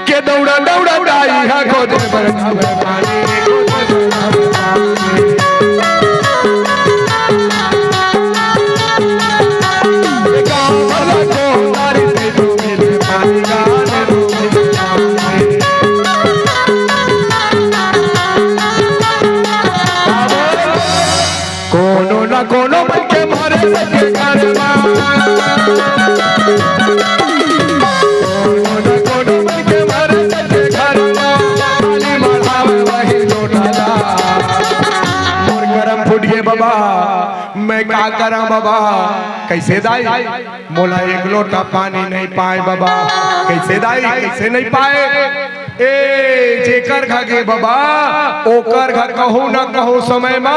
के दौड़ा दौड़ा दाई है खोदे बरछा में पानी कोनो न कोनो बन के मारे सके घर बाबा मैं क्या करा बाबा कैसे दाई मोला एक लोटा पानी नहीं पाए बाबा कैसे दाई कैसे नहीं पाए ए जेकर घगे बाबा ओकर घर कहूँ न कहूँ समय में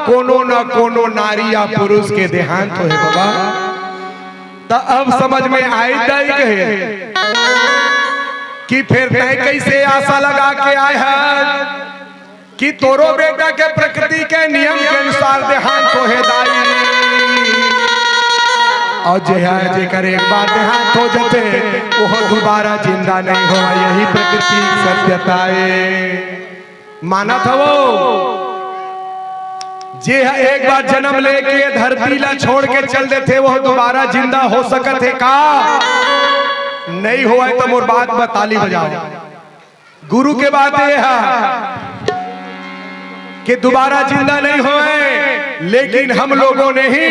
कोनो न कोनो नारी या पुरुष के देहांत हो है बाबा। तो अब समझ में आई दाई कहे कि फिर तय कैसे आशा लगा के आए हैं कि तोरो बेटा के प्रकृति के नियम के अनुसार देहांत हो है दाई और जेकर एक बार देहांत हो जाते वो दोबारा जिंदा नहीं हो यही प्रकृति सत्यता है। माना था वो जे एक बार जन्म लेके धरती ला छोड़ के चल देते वो दोबारा जिंदा हो सकत है का नहीं हुआ तो मोर बात बताली बजाओ। गुरु के बात ये है कि दोबारा जिंदा नहीं हुए लेकिन हम लोगों ने ही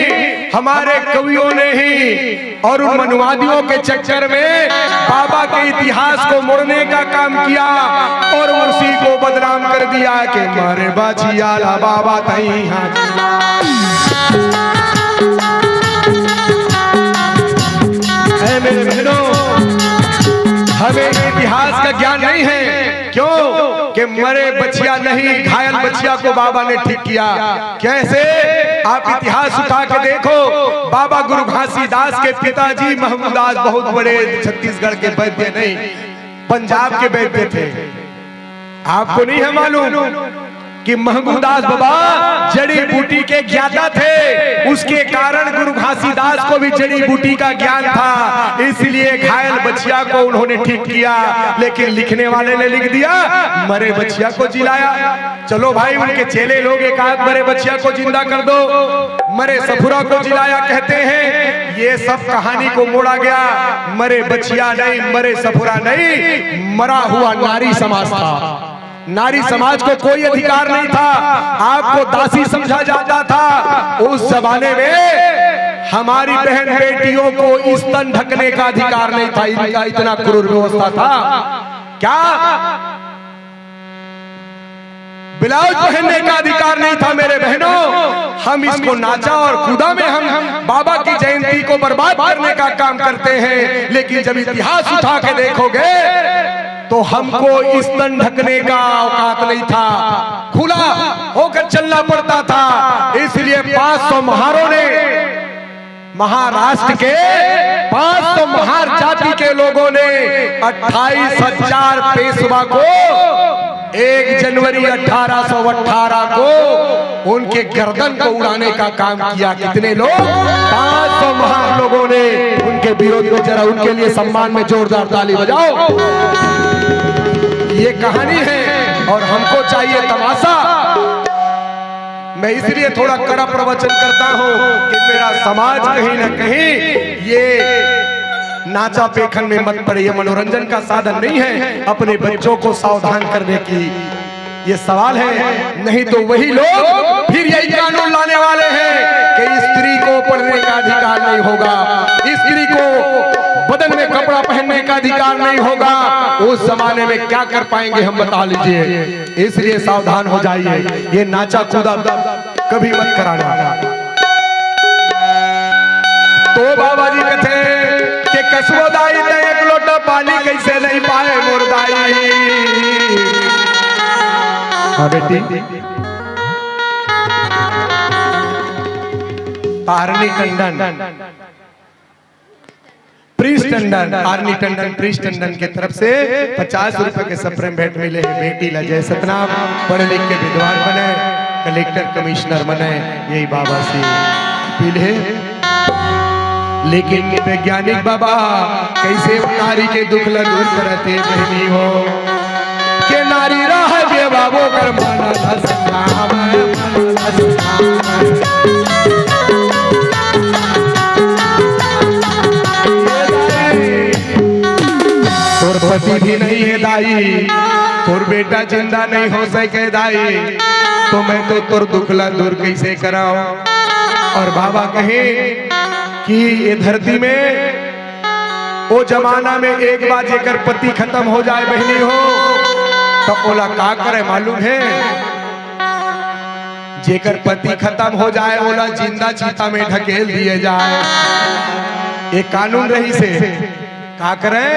हमारे कवियों ने ही और उन मनुवादियों के चक्कर में बाबा के इतिहास को मोड़ने का काम किया और उसी को बदनाम कर दिया कि मारे बाजिया बाबा तई मेरे बहनों हमें इतिहास का ज्ञान नहीं है क्यों कि मरे बच्चिया नहीं घायल बच्चिया को बाबा ने ठीक किया। कैसे आप इतिहास उठा के देखो बाबा गुरु घासीदास के पिताजी महमूदास बहुत बड़े छत्तीसगढ़ के वैद्य नहीं पंजाब के वैद्य थे। आपको नहीं है मालूम कि महमूदास बाबा जड़ी बूटी के ज्ञाता थे उसके कारण गुरु घासीदास को भी जड़ी बूटी का ज्ञान था इसलिए घायल बच्चिया को उन्होंने ठीक किया। लेकिन लिखने वाले ने लिख दिया मरे बच्चिया को जिलाया। चलो भाई उनके चेले लोग एक आध मरे बच्चिया को जिंदा कर दो मरे सफुरा को जिलाया कहते हैं। ये सब कहानी को मोड़ा गया। मरे बच्चिया नहीं मरे सफुरा नहीं मरा हुआ नारी समाज था। नारी समाज को कोई अधिकार नहीं था। आपको दासी समझा जाता था। उस जमाने में हमारी बहन बेटियों को स्तन ढकने का अधिकार नहीं था। इनका इतना क्रूर व्यवस्था था क्या ब्लाउज पहनने का अधिकार नहीं था। मेरे बहनों हम इसको नाचा और कूदा में हम बाबा की जयंती को बर्बाद करने का काम करते हैं। लेकिन जब इतिहास उठा के देखोगे तो हमको स्तन ढकने का औकात नहीं था। खुला होकर चलना पड़ता था। इसलिए 500 महारों ने महाराष्ट्र के 500 महार जाति के लोगों ने 28,000 पेशवा को 1 जनवरी 1818 को उनके गर्दन को उड़ाने का काम किया। कितने लोग 500 महार लोगों ने उनके विरोध को जरा उनके लिए सम्मान में जोरदार ताली बजाओ। ये कहानी है और हमको चाहिए तमाशा। मैं इसलिए थोड़ा कड़ा प्रवचन करता हूँ कि मेरा समाज कहीं न कहीं ये नाचा पेखन में मत पड़े। ये मनोरंजन का साधन नहीं है। अपने बच्चों को सावधान करने की ये सवाल है। नहीं तो वही लोग फिर यही कानून लाने वाले हैं कि स्त्री को पढ़ने का अधिकार नहीं होगा, स्त्री को बदन में कपड़ा पहनने का अधिकार नहीं होगा। उस जमाने में क्या कर पाएंगे हम बता लीजिए। इसलिए सावधान हो जाइए। ये नाचा कूदा कभी मत कराना। तो बाबा जी कहते कि कसबो दाई ने एक लोटा पानी कैसे नहीं पाए मोर दाई। हाँ बेटी तारनी टंडन प्रिंस टंडन आर्नी टंडन प्रिंस टंडन के तरफ से 50 रुपए के सप्रेम भेंट मिले हैं। बेटी ला जय सतनाम पढ़े लिख के विद्वान बने कलेक्टर कमिश्नर बने, यही बाबा से अपील है। लेकिन वैज्ञानिक बाबा कैसे नारी के दुख ला दूर करते बहनी हो के नारी राह के बाबो कर माना तोर पति भी नहीं है दाई, तोर बेटा जिंदा नहीं हो सके दाई, तो मैं तो तोर दुखला दूर कैसे कराऊं। और बाबा कहे कि ये धरती में वो जमाना में एक बार जेकर पति खत्म हो जाए बहनी हो तो ओला का करे मालूम है? जेकर पति खत्म हो जाए ओला जिंदा चीता में ढकेल दिए जाए। एक कानून रही से का करे,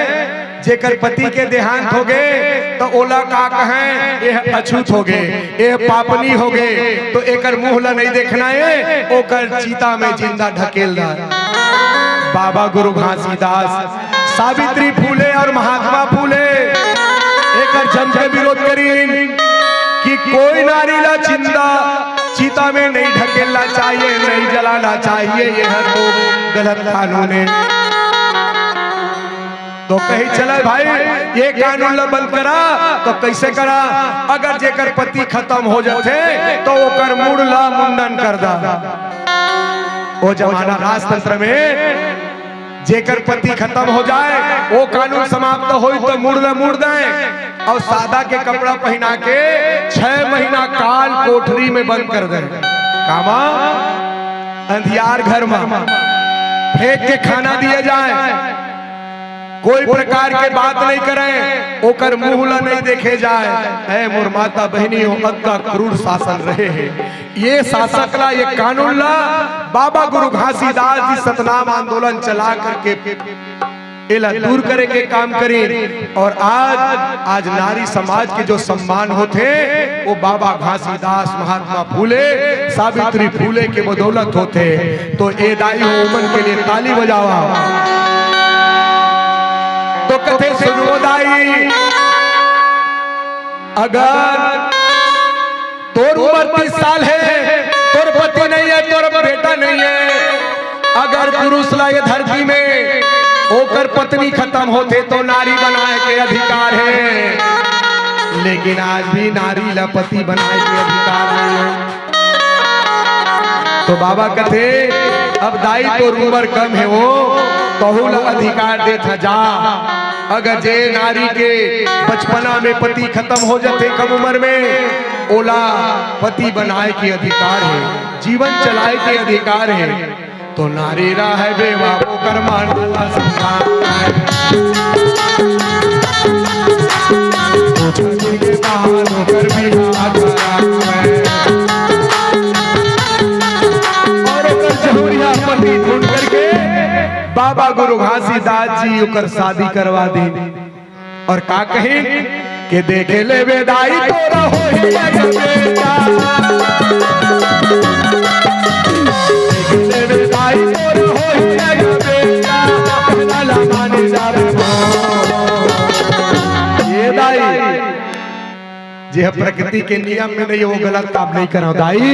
जेकर पति के देहांत हो गए तो ओला का कहें यह अछूत हो गए, यह पापनी हो गए, तो एकर मुंह ला नहीं देखना है, ओकर चीता में जिंदा ढकेल दा। बाबा गुरु घासीदास, सावित्री फूले और महात्मा फूले एकर जम के विरोध करी कि कोई नारी ला जिंदा चीता में नहीं ढकेलना चाहिए, नहीं जलाना चाहिए, यह तो गलत कानून है। तो कही चले भाई ये कानून ला बंद करा, तो कैसे करा? अगर जेकर पति खत्म हो जाते तो ओकर मुड़ला मुंडन कर दा। वो जमाना राजतंत्र में जेकर पति खत्म हो जाए वो कानून समाप्त हो तो मुड़ दें और सादा के कपड़ा पहना के 6 महीना काल कोठरी में बंद कर दें। कामा अंधियार घर में फेंक के खाना दिए जाए, कोई प्रकार के बात नहीं करें, ओकर मुंह ला नहीं देखे जाए। ऐ मोर माता बहनी हो, अत्ता क्रूर शासन रहे हैं। ये शासक ला, ये कानून ला बाबा गुरु घासीदास जी सतनाम आंदोलन चला करके इला दूर करे के काम करें। और आज नारी समाज के जो सम्मान होते वो बाबा घासीदास, महात्मा फूले, सावित्री फूले के बदौलत होते। तो ए दाई ओमन के लिए ताली बजावा। तो कथे सुनो दाई, अगर तोर उम्र 30 साल है, तोर पति नहीं है, तोर बेटा नहीं है, अगर पुरुष ला ये धरती में ओकर पत्नी खत्म होते तो नारी बनाए के अधिकार है। लेकिन आज भी नारी ला पति बनाए के अधिकार नहीं है। तो बाबा कथे अब दाई तोर उम्र कम है, वो कहूला अधिकार दे था जा। अगर जे नारी के बचपना में पति खत्म हो जाते कम उम्र में, ओला पति बनाए के अधिकार है, जीवन चलाए के अधिकार है। तो नारी राह बेवा वो कर्मान पति ढूंढ करके बाबा गुरु घासीदास जी उकर शादी करवा दी। और का कही के देखे ले बेदाई तोरा हो ही बेटा, देखे ले बेदाई तोरा हो ही बेटा, नाला माने जावे ये दाई जे प्रकृति के नियम में नहीं, वो गलत काम नहीं करो दाई।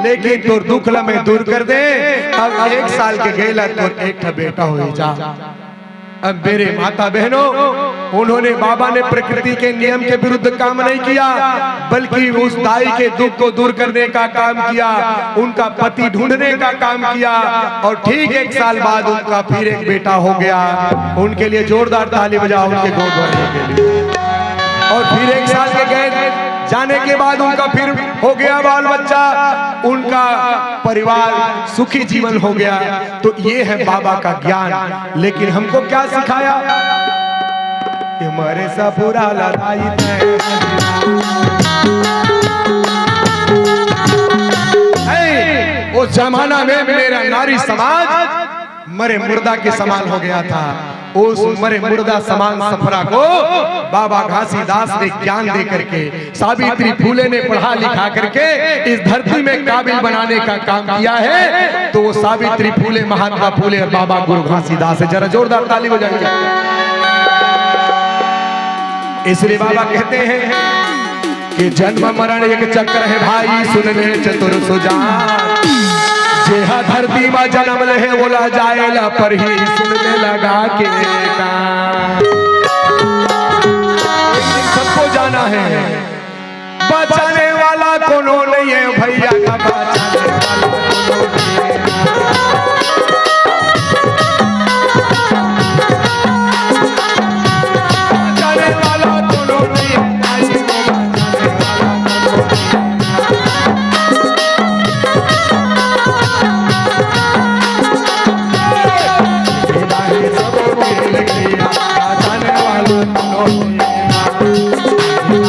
लेकिन तोर दुख ला मैं दूर कर दे। अब 1 साल के गेला तोर एक बेटा हो जा। अब मेरे माता बहनों, उन्होंने बाबा ने प्रकृति के नियम के विरुद्ध काम नहीं किया, बल्कि उस दाई के दुख को दूर करने का काम किया, उनका पति ढूंढने का काम किया। और ठीक 1 साल बाद उनका फिर एक बेटा हो गया। उनके लिए जोरदार ताली बजाओ उनके गोद भरने के लिए। और फिर 1 साल के गए जाने के बाद उनका फिर हो गया बाल बच्चा, उनका परिवार सुखी जीवन हो गया। तो ये है बाबा का ज्ञान। लेकिन हमको क्या सिखाया? हमारे सा पूरा लड़ाई उस जमाना में मेरा नारी समाज मरे मुर्दा के समान हो गया था। उस मरे मुर्दा समान सफरा को बाबा घासीदास ने ज्ञान दे करके, सावित्री फूले ने पढ़ा लिखा करके इस धरती में काबिल बनाने का काम किया है। तो वो सावित्री फूले, महात्मा फूले और बाबा गुरु घासीदास है। जरा जोरदार ताली हो जाएगी। इसलिए बाबा कहते हैं कि जन्म मरण एक चक्र है भाई, सुन ले चतुर सुजान। जेहा धरती में जन्म ले बोला जाएला पर ही, सुन ले लगा के कान। सबको जाना है, बचाने वाला कोनो नहीं है भैया का, बचाने वाला कोनो नहीं है। बचाने वाला कोनो नहीं है,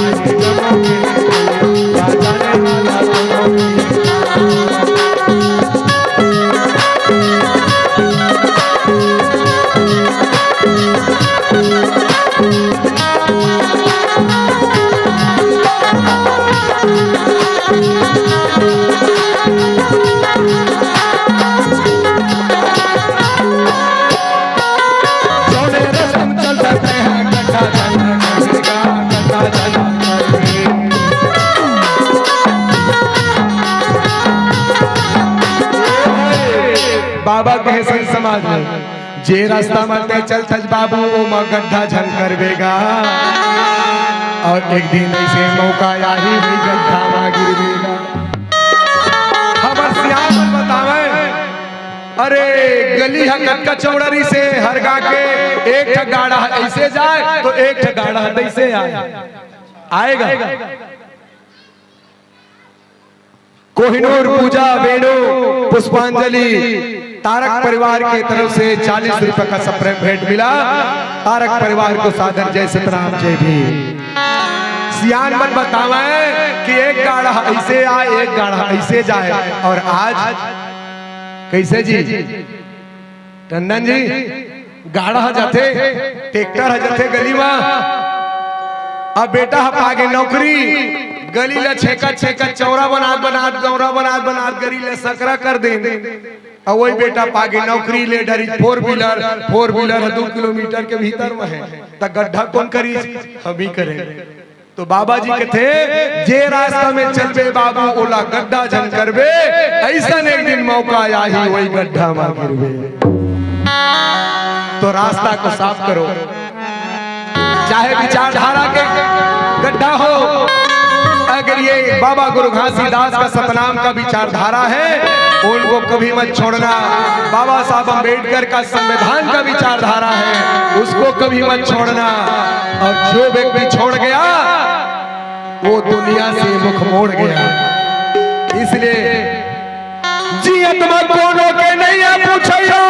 बाबा कहे संत समाज में, जे रास्ता मरते चल थज बाबू वो गड्ढा झल कर बेगा, और एक दिन ऐसे मौका आही भी गड्ढा में गिर बेगा। खबर सियान बतावे, अरे गली हकत का चौड़री से हर गा के एक ठा गाड़ा ऐसे जाए तो एक ठा गाड़ा ऐसे आएगा। कोहिनूर पूजा वेणु पुष्पांजलि तारक परिवार की तरफ से 40 रुपए का सप्रे भेंट मिला। तारक परिवार को सादर जय सतराम जय भी। सियान मन बतावे कि एक गाड़ा ऐसे आए एक गाड़ा ऐसे जाए, और आज कैसे जी टंडन जी गाड़ा जाते ट्रैक्टर जाते गली में, अब बेटा पागे नौकरी गली ला छेका चौरा बना गली ला सकरा कर दे, और वही बेटा पागे नौकरी ले डरी फोर व्हीलर 2 किलोमीटर के भीतर में है, तो गड्ढा कौन करी, हम ही करें। तो बाबा जी के थे, जे रास्ता में चलबे बाबू ओला गड्ढा झन करबे, ऐसा एक दिन मौका आही वही गड्ढा में गिरबे। तो रास्ता को साफ करो, चाहे विचारधारा के गड्ढा हो। अगर ये बाबा गुरु घासीदास का सतनाम का विचारधारा है, उनको कभी मत छोड़ना। बाबा साहब अम्बेडकर का संविधान का विचारधारा है, उसको कभी मत छोड़ना। और जो व्यक्ति छोड़ गया वो दुनिया से मुख मोड़ गया। इसलिए जियत में कोनो के नहीं पूछिया,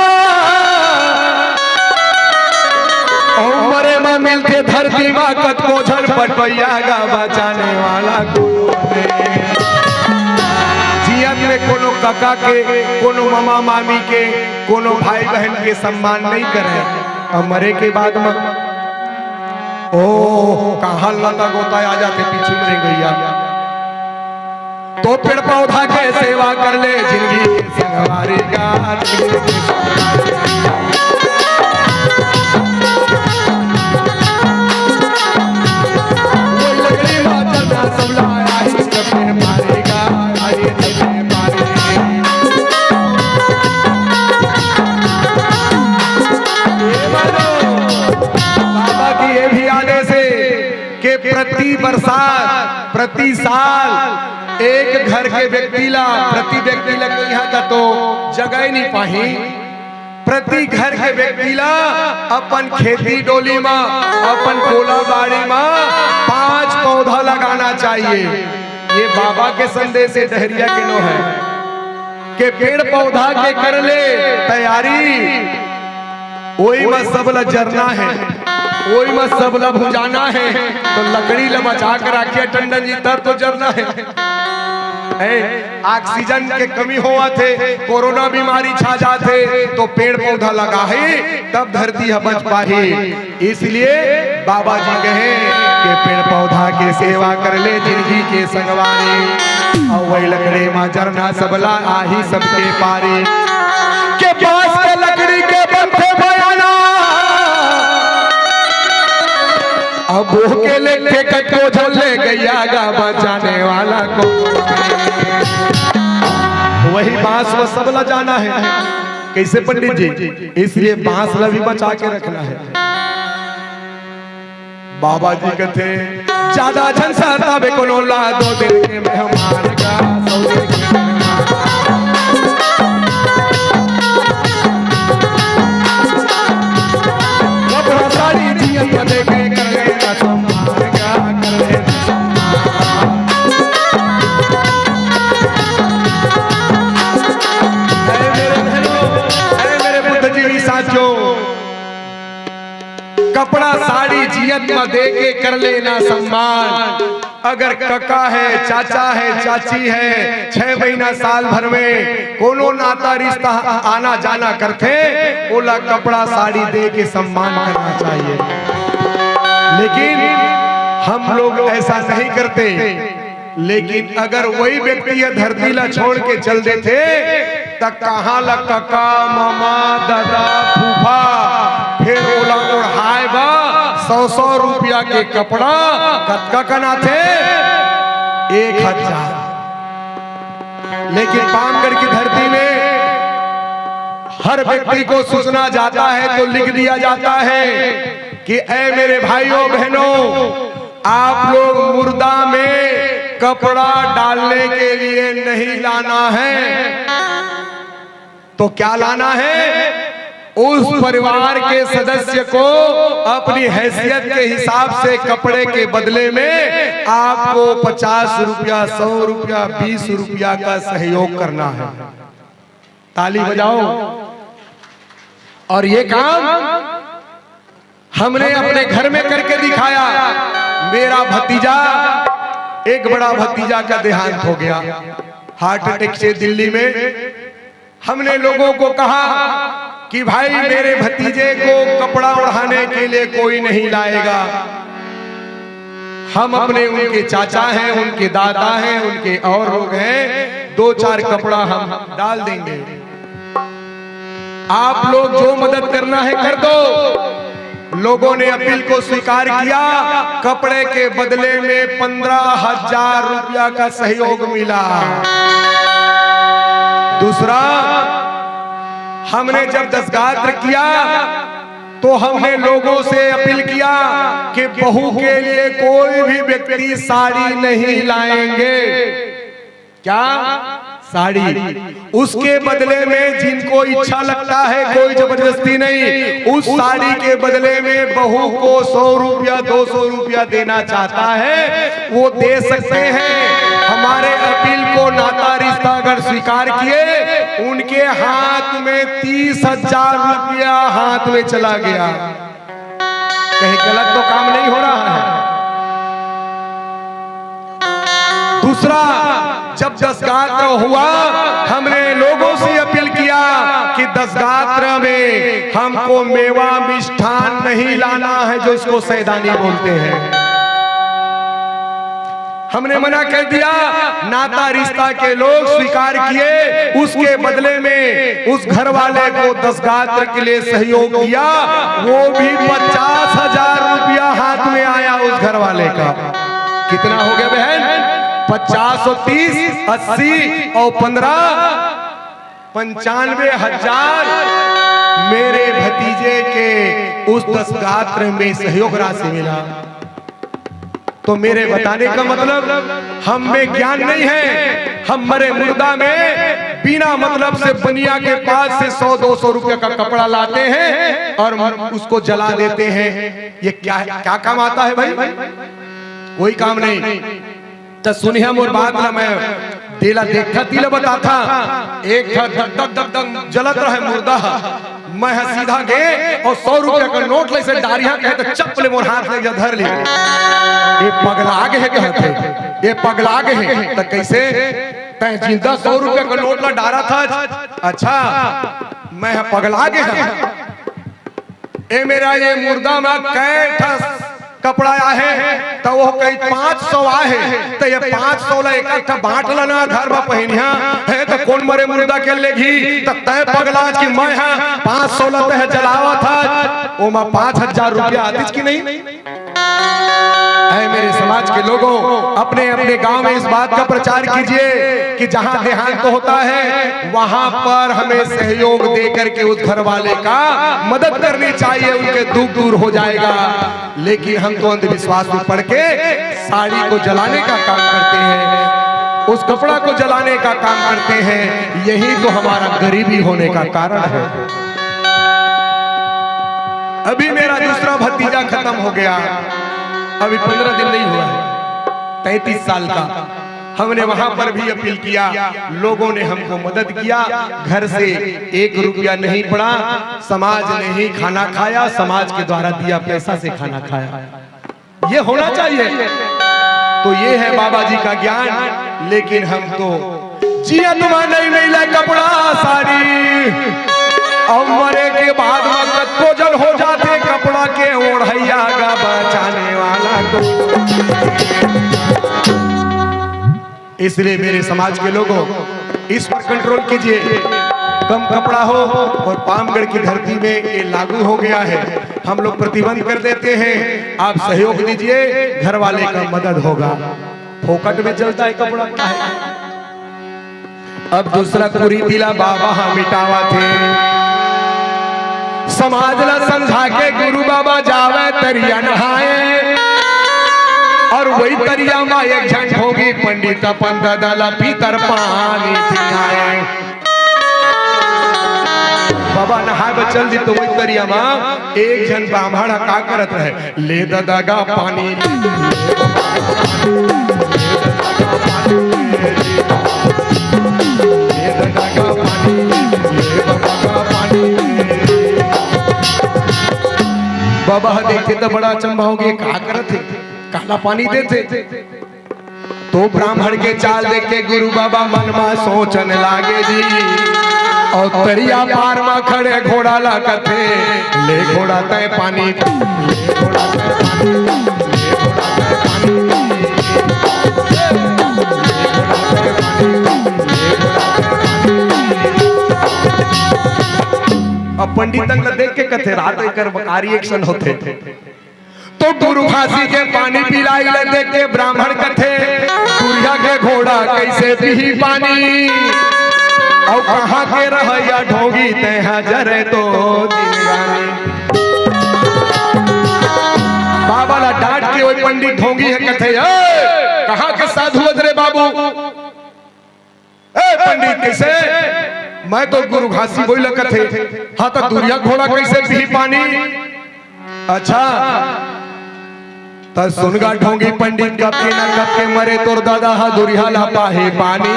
मरे में मिलके धरती में कत को झटपट पैयागा, बचाने वाला कोनो नहीं। जियत में कोनो काका के, कोनो मामा मामी के, कोनो भाई बहन के सम्मान नहीं करे, और मरे के बाद में कहाँ लता गोता आ जाते पीछे में गैया। तो पेड़ पौधा के सेवा कर ले, जिंदगी के संगवारी का प्रति बरसात प्रति साल एक घर के व्यक्ति ला, प्रति व्यक्ति ला यहाँ का तो जगह नहीं पाही, प्रति घर के व्यक्ति ला अपन खेती डोली में, अपन कोला बाड़ी में 5 पौधा लगाना चाहिए। ये बाबा के संदेश से डहरिया के नो है कि पेड़ पौधा के कर ले तैयारी, वही में सब ला जरना है, वही में सब ला भुजाना है। तो लकड़ी ला बचा कर रखिए टंडन जी, तब तो जरना है। ऑक्सीजन के कमी हुआ थे, कोरोना बीमारी छा जाते, तो पेड़ पौधा लगा है तब धरती बच पाही। इसलिए बाबा जी कहे कि पेड़ पौधा के सेवा कर ले, जिंदगी के संगवारी, और वही लकड़ी में जरना सबला आही सबके पारी। के पास के लकड़ी के बंधे बयाना, अब के लेके कटो झले गैया गा बचाने वाला को। वही बांस वो सबला जाना है। कैसे पंडित जी? इसलिए बांसला भी बचा के रखना है। बाबा जी कहते ज्यादा झंसा तबे कोनो ला 2 दिन के मेहमान का सौदे के कपड़ा साड़ी जियन बदे के कर लेना सम्मान का कर लेना। कपड़ा साड़ी जियत में दे के कर लेना सम्मान। अगर कका है, चाचा है, चाची है, 6 महीना साल भर में कोनो नाता रिश्ता आना जाना करते, ओला कपड़ा साड़ी दे के सम्मान करना चाहिए। लेकिन हम लोग ऐसा नहीं करते। लेकिन अगर वही व्यक्ति है धरती ला छोड़ के चल देते तो कहाँ ला कका, मामा, दादा, फूफा, फिर ओला ओढ़ाए बा 100-100 रुपया के कपड़ा कतका कना थे 1000। लेकिन पामगढ़ की धरती में हर व्यक्ति को सूचना जाता है तो लिख दिया जाता है कि ऐ मेरे भाइयों बहनों, आप लोग मुर्दा में कपड़ा डालने के लिए नहीं लाना है। तो क्या लाना है? उस परिवार के सदस्य को अपनी हैसियत के हिसाब से कपड़े के बदले में आपको 50 रुपया, 100 रुपया, 20 रुपया का सहयोग करना है। ताली बजाओ। और ये काम हमने अपने घर में करके दिखाया। मेरा भतीजा, एक बड़ा भतीजा का देहांत हो गया हार्ट अटैक से दिल्ली में। हमने लोगों को कहा कि भाई मेरे भतीजे को कपड़ा ओढ़ाने के लिए कोई नहीं लाएगा। हम अपने उनके चाचा हैं, उनके दादा हैं, उनके और लोग हैं, 2-4 कपड़ा हम डाल देंगे। आप लोग जो मदद करना है कर दो। लोगों ने अपील को स्वीकार किया। कपड़े के बदले में 15,000 रुपया का सहयोग मिला। दूसरा, हमने जब दस्तगात्र किया तो हमने लोगों से अपील किया कि बहू के लिए कोई भी व्यक्ति साड़ी नहीं लाएंगे। क्या? साड़ी। उसके बदले में जिनको इच्छा लगता है, कोई जबरदस्ती नहीं, उस साड़ी के बदले में बहू को 100 रुपया, 200 रुपया देना चाहता है वो दे सकते हैं। हमारे अपील को नाता रिश्ता अगर स्वीकार किए, उनके हाथ में 30,000 रुपया हाथ में चला गया। कहीं गलत तो काम नहीं हो रहा है। दूसरा, जब दस्तगात्र हुआ हमने लोगों से अपील किया कि दस्तगात्र में हमको मेवा मिष्ठान नहीं लाना है, जो इसको सैदानी बोलते हैं। हमने मना कर दिया। नाता रिश्ता के लोग स्वीकार किए। उसके बदले में उस घर वाले को दस्तगात्र के लिए सहयोग दिया। वो भी 50,000 रुपया हाथ में आया उस घर वाले का। कितना हो गया बहन? 50 और 30, 80 और 15, 95,000 मेरे भतीजे के उस दस्तगात्र में सहयोग राशि मिला। तो मेरे बताने का मतलब हम में ज्ञान नहीं है। हम मरे मुर्दा में बिना मतलब से बनिया के पास से 100-200 रुपए का कपड़ा लाते हैं और उसको जला देते हैं। ये क्या काम आता है भाई? कोई काम नहीं। तो सुनिए मोर बात ना, मैं दिला देखा तिला बताता। एक था धक धक धक जलत रहे मुर्दा। मैं सीधा गए और 100 रुपया का नोट ले से डारिया कहे तो चप्पल मोर हाथ ले धर ली। ये पगला गए कहते, ये पगला गए तो कैसे? जिंदा 100 रुपया का नोट ला डारा था। अच्छा, मैं पगला गया। ए मेरा ये मुर्दा में कैठ कपड़ा आहे तो वो कई 500 आहे तो ये 500 ला इकट्ठा बांट लेना घर में पहनिया है तो कौन मरे मुर्दा के लेगी तो तय पगला की मैं है 500 ला तय जलावा था वो में 5,000 रुपया आतिश की नहीं। ऐ मेरे समाज के लोगों, अपने अपने गांव में इस बात का प्रचार कीजिए कि जहां देहांत होता है वहां पर हमें सहयोग दे करके उस घर वाले का मदद करनी चाहिए, उनके दुख दूर हो जाएगा। लेकिन हम तो अंधविश्वास में पड़ के साड़ी को जलाने का काम करते हैं, उस कपड़ा को जलाने का काम करते हैं। यही तो हमारा गरीबी होने का कारण है। अभी मेरा दूसरा भतीजा खत्म हो गया, अभी 15 दिन नहीं हुआ है, 33 साल का। हमने वहां पर भी अपील किया, लोगों ने हमको मदद किया, घर से 1 रुपया नहीं पड़ा, समाज ने ही खाना खाया, समाज के द्वारा दिया पैसा से खाना खाया। ये होना चाहिए। तो ये है बाबा जी का ज्ञान। लेकिन हम तो जिया तुम्हारा नहीं मिला कपड़ा साड़ी, और मरे के बाद वक्त को जल हो जाते कपड़ा के ओढ़ैया का बचाने वाला को। इसलिए मेरे समाज के लोगों, इस पर कंट्रोल कीजिए। कम कपड़ा हो, और पामगढ़ की धरती में ये लागू हो गया है। हम लोग प्रतिबंध कर देते हैं, आप सहयोग दीजिए, घर वाले का मदद होगा। फोकट में चलता है कपड़ा का है। अब दूसरा कुरीतिला बाबा हम मिटावा थे, समाज ला समझा के गुरु बाबा जावे तरिया नहाए, और वही तरिया में एक झंड होगी पंडित अपन दादा पीतर पानी पिलाए। बाबा नहाए बचल दी तो वही तरिया में एक जन ब्राह्मण का करत रहे, ले दादा का पानी, ले दादा का पानी, ले बाबा का पानी। बाबा देखते तो बड़ा अचंभा हो गया, क्या करत थे, काला पानी देते। तो ब्राह्मण के चाल देख के गुरु बाबा मन में सोचन लागे जी, और तरिया पार में खड़े घोड़ा ला कथे, ले घोड़ा तय पानी, ले घोड़ा तय पानी, ले घोड़ा तय पानी, ले घोड़ा तय पानी, ले घोड़ा तय पानी। अब पंडितन ला देख के कथे रात कर बकारी एक्शन होते। तो गुरु घासी के पानी पिलाई ले देख के ब्राह्मण कथे, गुरिया के घोड़ा कैसे पी पानी, और कहाँ के रहैया ढोगी तैहा जरे तो जिंदगानी। बाबा ला डांट के वही पंडित ढोंगी है कथे, कहाँ के साधु रे बाबू, पंडित कैसे, मैं तो गुरु घासी बोल कथे, हाँ तो दुरिया घोड़ा कैसे पी पानी। अच्छा तो सुनगा ढोंगी पंडित कब के ना कब के मरे तोर दादा हा दुरिया ला पाहे पानी,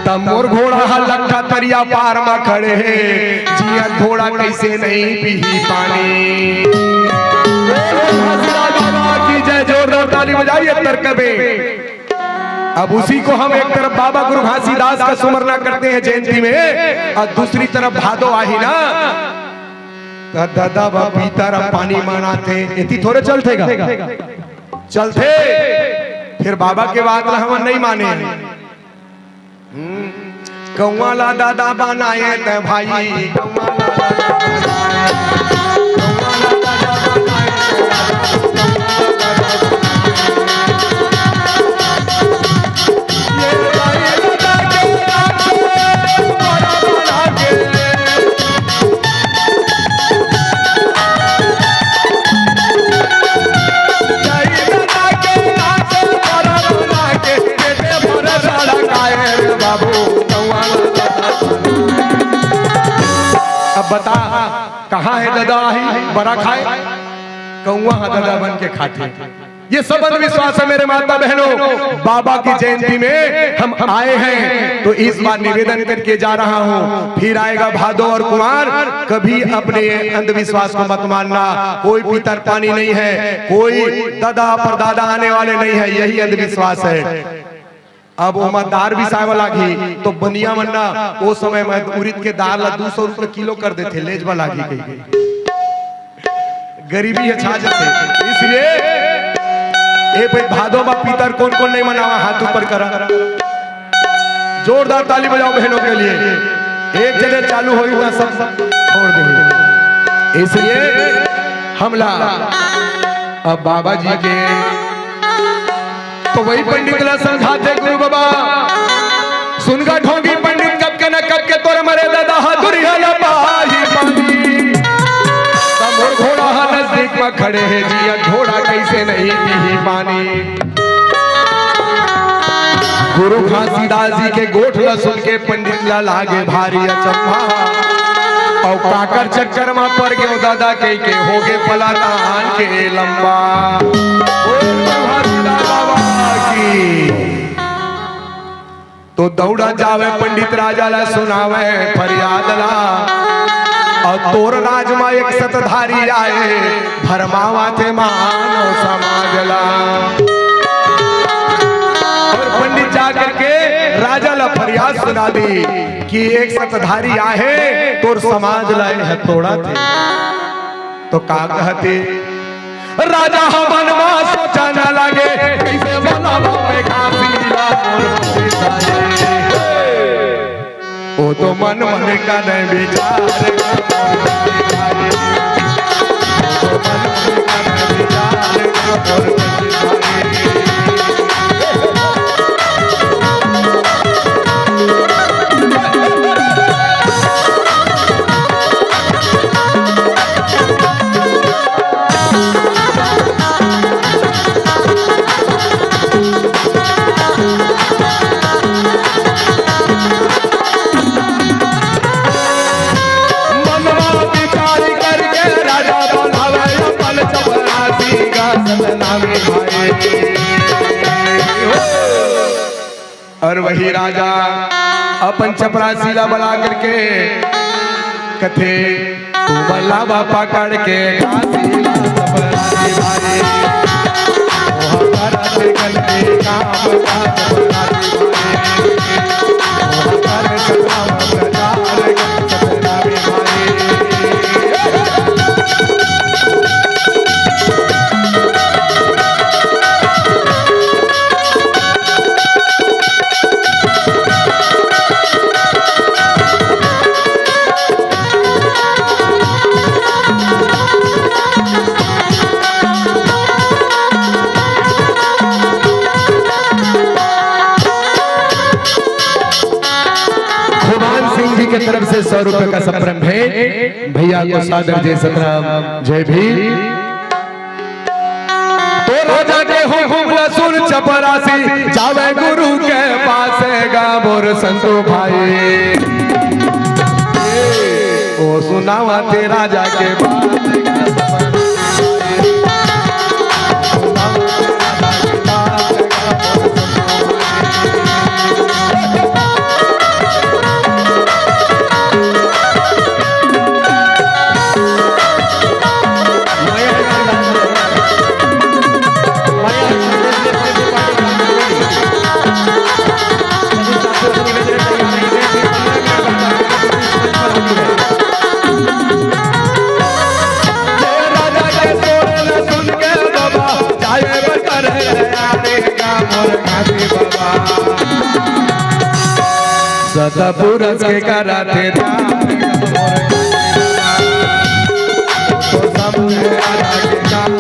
तब मोर घोड़ा हा लखा तरिया पार में खड़े है, जिया घोड़ा कैसे नहीं पी पानी। की जय, जोरदार ताली बजाइए तरकबे। अब उसी को हम एक तरफ बाबा गुरु घासीदास का सुमरना करते हैं जयंती में, और दूसरी तरफ भादो आही ना दादा पीतर पानी मनाते, इतनी थोड़े चलते चलते। फिर बाबा के बात हम नहीं माने, कौआ ला दादा बनाए ते भाई, अब बता कहाँ है दादा ही बड़ा खाए, कौआ दादा बन के खाते। ये सब अंधविश्वास है मेरे माता बहनों। बाबा की जयंती में हम आए हैं तो इस बार निवेदन करके जा रहा हूँ, फिर आएगा भादो और कुमार, कभी अपने अंधविश्वास को मत मानना। कोई पितर पानी नहीं है, कोई दादा परदादा आने वाले नहीं है, यही अंधविश्वास है। अब वो दार भी साय वाला घी तो बनिया मन्ना वो समय में उड़द के दाल 200 रुपए किलो कर देते, लेज वाला घी कही गरीबी है छा जाते। इसलिए ए भाई भादो बा पितर कौन कौन नहीं मनावा, हाथ ऊपर करा, जोरदार ताली बजाओ बहनों के लिए। एक जगह चालू हो सब छोड़ देंगे। इसलिए हमला अब बाबा जी के तो वही पंडित ला समझाते गुरु बाबा सुनगा ठोंगी पंडित कब के न कब के तोर मरे दादा दुरिया ला पाही पानी तब घोड़ा नजदीक में खड़े है जिया घोड़ा कैसे नहीं पी पानी। गुरु घासीदास जी के गोठ ला सुन के पंडित ला लागे भारी अचंभा और काकर चक्कर में पड़ गए दादा के हो गए पलातान के लंबा। तो दौड़ा जावे पंडित राजा ला सुनावे फरियाद ला और तोर राज में एक सतधारी आए भरमावा थे मानो समाज ला। और पंडित जाकर के राजा ला फरियाद सुना दी कि एक सतधारी आहे तोर समाज लाए है तोड़ा थे। तो का कहते राजा हमन मा सोचा न लगे कैसे बनावा पे घासी ला ओ तो मन मन का नहीं विचार और वही राजा अपन चपरासीला बुला करके कथे तू बल्ला बापा पकड़ के घासीला चपरासी भाई वो करते करते काम का चपरासी भाई वो करते काम प्रचार चपरासी भाई। की तरफ से 100 रुपए का संप्रम भेंट भैया को सादर जय सतराम जय भी। तो राजा के हुकुम सुन चपरासी जावे गुरु के पास गाबोर संतो भाई ओ सुनावा ते राजा के सतपुरस के कराते तो सब के काम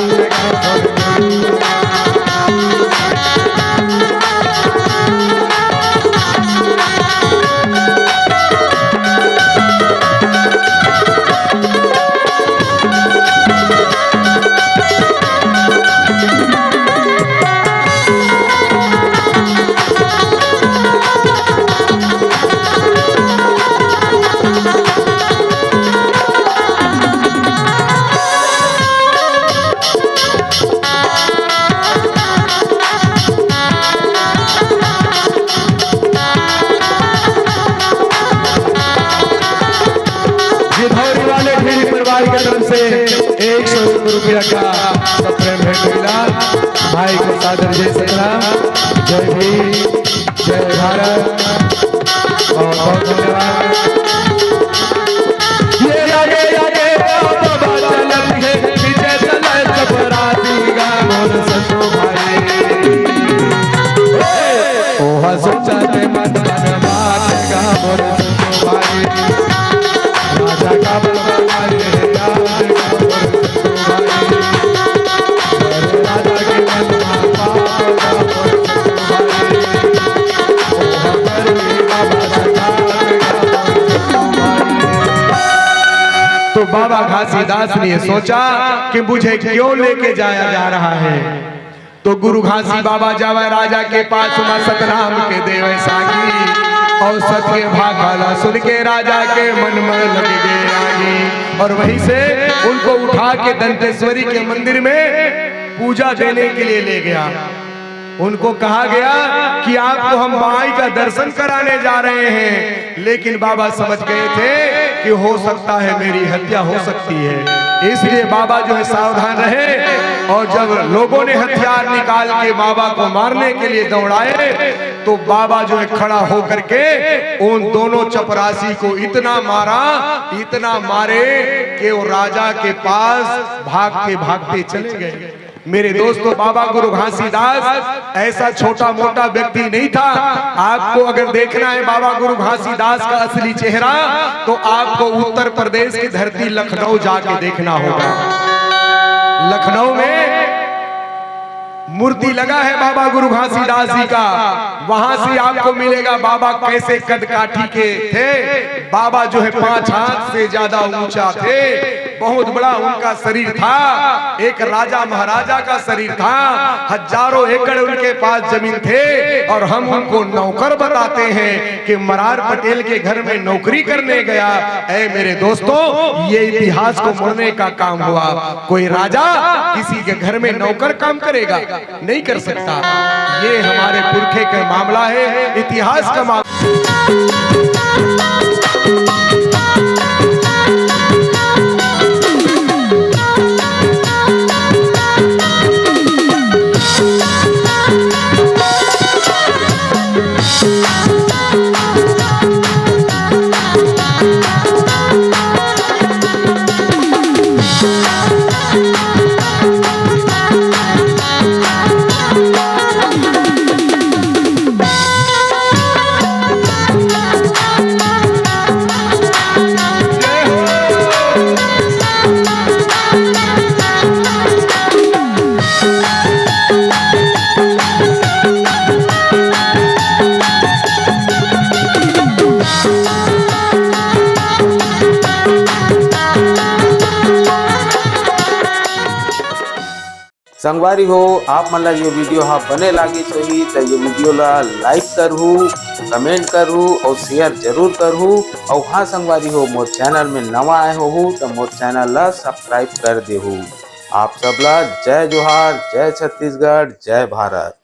की तरफ से 100 रुपया का संप्रम भेंट मिला भाई को सादर जय सतराम जय भीम जय भारत और बहुत धन्यवाद। ये आगे आगे बाबा चलत है पीछे चले चपरासी गामोर संतो भाई ओ हसुचाते मन मन बात गामोर संतो भाई राजा का बलवान बाबा घासीदास ने सोचा कि मुझे क्यों लेके जाया जा रहा है। तो गुरु घासी बाबा जावा राजा के पास मां सतनाम के देवे सागी और सत्य भाखाला सुन के राजा के मन में लग गए आगी। और वहीं से उनको उठा के दंतेश्वरी के मंदिर में पूजा देने के लिए ले गया। उनको कहा गया कि आपको हम माई का दर्शन कराने जा रहे हैं, लेकिन बाबा समझ गए थे कि हो सकता है मेरी हत्या हो सकती है, इसलिए बाबा जो है सावधान रहे। और जब लोगों ने हथियार निकाल के बाबा को मारने के लिए दौड़ाए तो बाबा जो है खड़ा होकर के उन दोनों चपरासी को इतना मारे कि वो राजा के पास भागते भागते चले गए। मेरे दोस्तों, बाबा गुरु घासीदास ऐसा छोटा मोटा व्यक्ति नहीं था। आपको अगर देखना है बाबा गुरु घासीदास का असली चेहरा तो आपको उत्तर प्रदेश की धरती लखनऊ जाके देखना होगा। लखनऊ में मूर्ति लगा है बाबा गुरु घासीदास जी का, वहां से आपको मिलेगा बाबा कैसे कदकाठी के थे। बाबा जो है 5 हाथ से ज्यादा ऊंचा थे, बहुत बड़ा उनका शरीर था, एक राजा महाराजा का शरीर था, हजारों एकड़ उनके पास जमीन थे। और हम उनको नौकर बताते हैं कि मरार पटेल के घर में नौकरी करने गया। ऐ मेरे दोस्तों, ये इतिहास को मोड़ने का काम हुआ। कोई राजा किसी के घर में नौकर काम करेगा? नहीं कर सकता। ये हमारे पुरखे का मामला है, इतिहास का मामला। संगवारी हो आप मन ला ये वीडियो हाँ बने लगी सही तो ये वीडियो ला लाइक करहू, कमेंट करहू और शेयर जरूर करहू। और हाँ संगवारी हो, मोर चैनल में नवा आए हो तो मोर चैनल ला सब्सक्राइब कर देहू। आप सबला जय जोहार, जय छत्तीसगढ़, जय भारत।